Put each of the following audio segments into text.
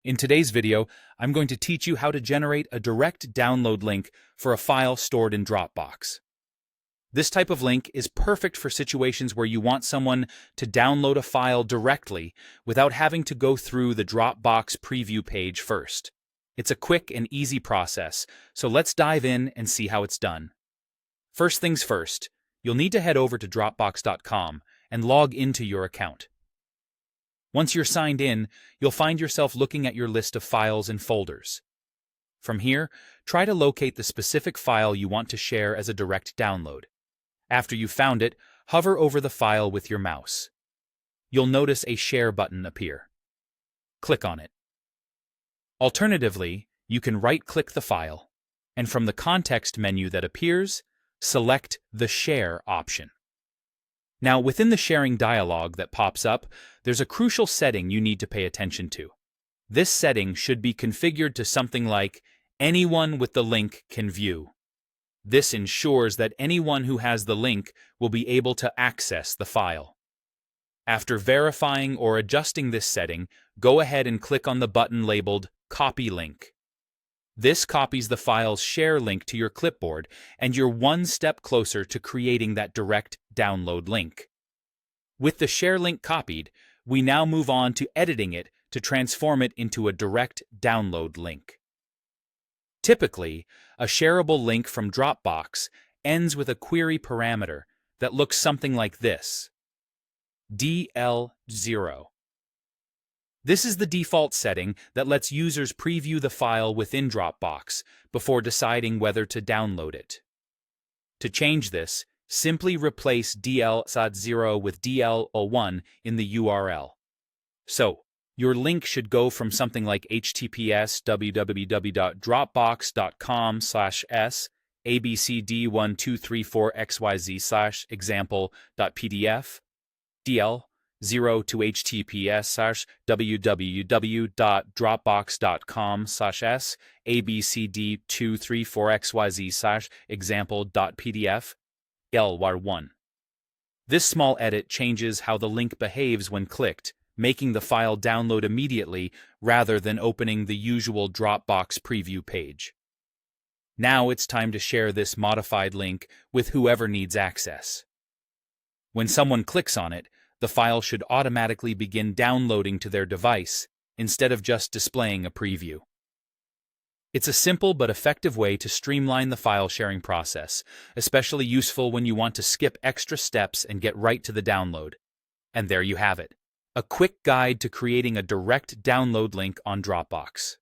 In today's video, I'm going to teach you how to generate a direct download link for a file stored in Dropbox. This type of link is perfect for situations where you want someone to download a file directly without having to go through the Dropbox preview page first. It's a quick and easy process, so let's dive in and see how it's done. First things first, you'll need to head over to Dropbox.com and log into your account. Once you're signed in, you'll find yourself looking at your list of files and folders. From here, try to locate the specific file you want to share as a direct download. After you've found it, hover over the file with your mouse. You'll notice a Share button appear. Click on it. Alternatively, you can right-click the file, and from the context menu that appears, select the Share option. Now, within the sharing dialog that pops up, there's a crucial setting you need to pay attention to. This setting should be configured to something like anyone with the link can view. This ensures that anyone who has the link will be able to access the file. After verifying or adjusting this setting, go ahead and click on the button labeled Copy Link. This copies the file's share link to your clipboard, and you're one step closer to creating that direct download link. With the share link copied, we now move on to editing it to transform it into a direct download link. Typically, a shareable link from Dropbox ends with a query parameter that looks something like this: DL0. This is the default setting that lets users preview the file within Dropbox before deciding whether to download it. To change this, simply replace DL0 with DL01 in the URL. So, your link should go from something like https www.dropbox.com/s abcd1234xyz/example.pdf DL0 to https:/www.dropbox.com/s abcd234xyz/example.pdf LWAR1. This small edit changes how the link behaves when clicked, making the file download immediately rather than opening the usual Dropbox preview page. Now it's time to share this modified link with whoever needs access. When someone clicks on it, the file should automatically begin downloading to their device instead of just displaying a preview. It's a simple but effective way to streamline the file sharing process, especially useful when you want to skip extra steps and get right to the download. And there you have it, a quick guide to creating a direct download link on Dropbox.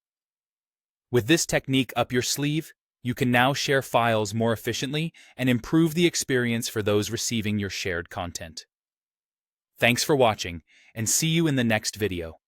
With this technique up your sleeve, you can now share files more efficiently and improve the experience for those receiving your shared content. Thanks for watching, and see you in the next video.